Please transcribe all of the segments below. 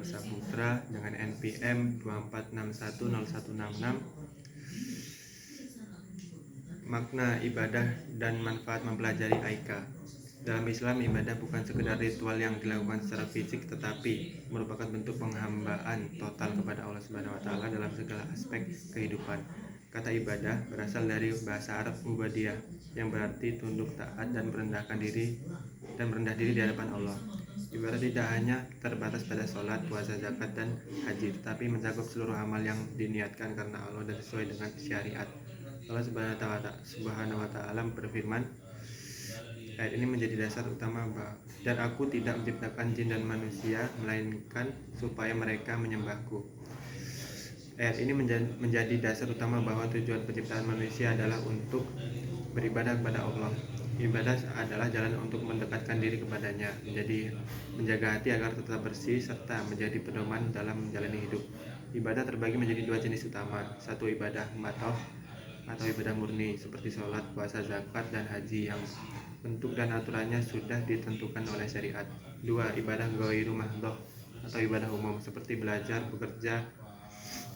Saputra dengan NPM 24610166. Makna ibadah dan manfaat mempelajari AIKA. Dalam Islam, ibadah bukan sekedar ritual yang dilakukan secara fisik, tetapi merupakan bentuk penghambaan total kepada Allah Subhanahu wa taala dalam segala aspek kehidupan. Kata ibadah berasal dari bahasa Arab ubadiyah, yang berarti tunduk, taat, dan merendah diri di hadapan Allah. Ibadah tidak hanya terbatas pada sholat, puasa, zakat, dan haji, tetapi mencakup seluruh amal yang diniatkan karena Allah dan sesuai dengan syariat. Allah Subhanahu wa taala berfirman, ayat ini menjadi dasar utama dan aku tidak menciptakan jin dan manusia melainkan supaya mereka menyembahku. Ayat ini menjadi dasar utama bahwa tujuan penciptaan manusia adalah untuk beribadah kepada Allah. Ibadah adalah jalan untuk mendekatkan diri kepadanya, menjaga hati agar tetap bersih, serta menjadi pedoman dalam menjalani hidup. Ibadah terbagi menjadi dua jenis utama. Satu, ibadah matoh atau ibadah murni seperti sholat, puasa, zakat, dan haji yang bentuk dan aturannya sudah ditentukan oleh syariat. Dua, ibadah ghairu mahdhoh atau ibadah umum seperti belajar, bekerja,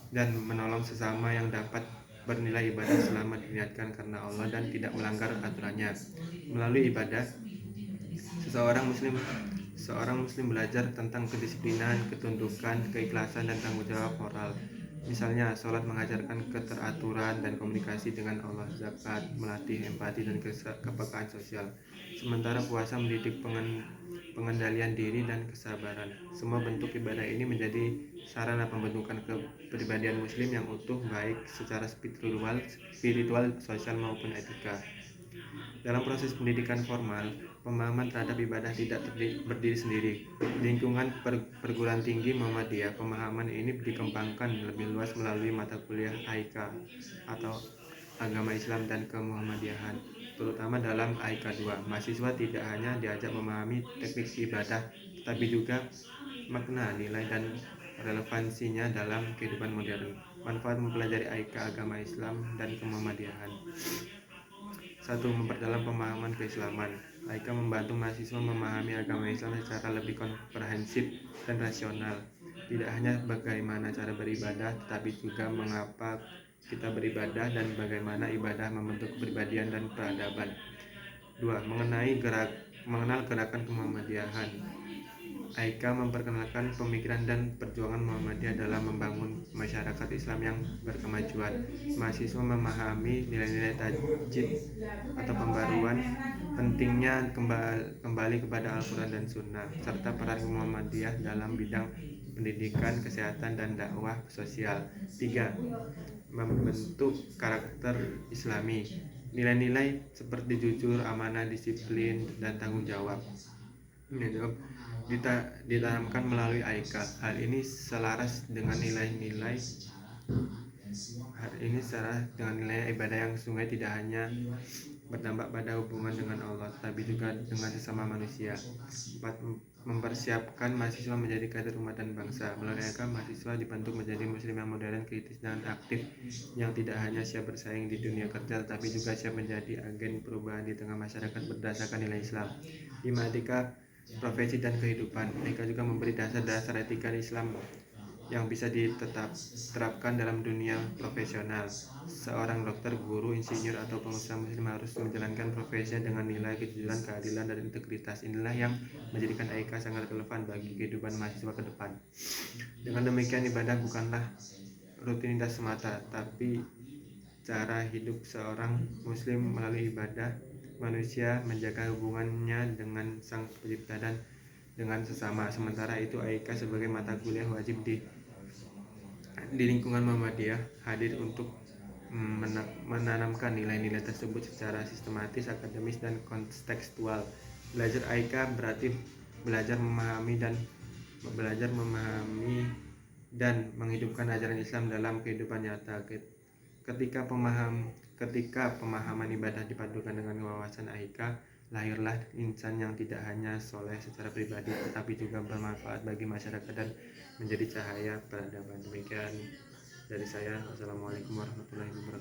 dan menolong sesama yang dapat bernilai ibadah selama diniatkan karena Allah dan tidak melanggar aturannya. Melalui ibadah, seorang muslim belajar tentang kedisiplinan, ketundukan, keikhlasan, dan tanggung jawab moral. Misalnya, sholat mengajarkan keteraturan dan komunikasi dengan Allah, zakat melatih empati dan kepekaan sosial. Sementara puasa mendidik pengendalian diri dan kesabaran. Semua bentuk ibadah ini menjadi sarana pembentukan kepribadian muslim yang utuh, baik secara spiritual, sosial maupun etika. Dalam proses pendidikan formal, pemahaman terhadap ibadah tidak berdiri sendiri. Di lingkungan perguruan tinggi Muhammadiyah, pemahaman ini dikembangkan lebih luas melalui mata kuliah AIKA atau Agama Islam dan Kemuhammadiyahan. Terutama dalam AIKA 2, mahasiswa tidak hanya diajak memahami teknik ibadah, tetapi juga makna, nilai, dan relevansinya dalam kehidupan modern. Manfaat mempelajari AIKA Agama Islam dan Kemuhammadiyahan. 1. Memperdalam pemahaman keislaman. AIKA membantu mahasiswa memahami agama Islam secara lebih komprehensif dan rasional. Tidak hanya bagaimana cara beribadah, tetapi juga mengapa kita beribadah dan bagaimana ibadah membentuk kepribadian dan peradaban. 2. Mengenal gerakan Kemuhammadiyahan. AIKA memperkenalkan pemikiran dan perjuangan Muhammadiyah dalam membangun masyarakat Islam yang berkemajuan. Mahasiswa memahami nilai-nilai tajdid atau pembaruan, pentingnya kembali kepada Al-Quran dan Sunnah, serta peran Muhammadiyah dalam bidang pendidikan, kesehatan, dan dakwah sosial. 3. Membentuk karakter Islami. Nilai-nilai seperti jujur, amanah, disiplin, dan tanggung jawab ditanamkan melalui AIKA. Hal ini selaras dengan nilai ibadah yang sesungguhnya tidak hanya berdampak pada hubungan dengan Allah, tetapi juga dengan sesama manusia. 4. Mempersiapkan mahasiswa menjadi kader umat dan bangsa. Melalui AIKA, mahasiswa dibentuk menjadi muslim yang modern, kritis, dan aktif, yang tidak hanya siap bersaing di dunia kerja, tetapi juga siap menjadi agen perubahan di tengah masyarakat berdasarkan nilai Islam. 5. Etika, profesi, dan kehidupan. AIKA juga memberi dasar-dasar etika Islam yang bisa diterapkan dalam dunia profesional. Seorang dokter, guru, insinyur, atau pengusaha muslim harus menjalankan profesinya dengan nilai kejujuran, keadilan, dan integritas. Inilah yang menjadikan AIKA sangat relevan bagi kehidupan mahasiswa ke depan. Dengan demikian, ibadah bukanlah rutinitas semata, tapi cara hidup seorang muslim. Melalui ibadah, manusia menjaga hubungannya dengan Sang Pencipta dan dengan sesama. Sementara itu, AIKA sebagai mata kuliah wajib di lingkungan Muhammadiyah hadir untuk menanamkan nilai-nilai tersebut secara sistematis, akademis, dan kontekstual. Belajar AIKA berarti belajar memahami dan menghidupkan ajaran Islam dalam kehidupan nyata. Ketika pemahaman ibadah dipadukan dengan wawasan AIKA, lahirlah insan yang tidak hanya soleh secara pribadi, tetapi juga bermanfaat bagi masyarakat dan menjadi cahaya peradaban. Demikian dari saya. Wassalamualaikum warahmatullahi wabarakatuh.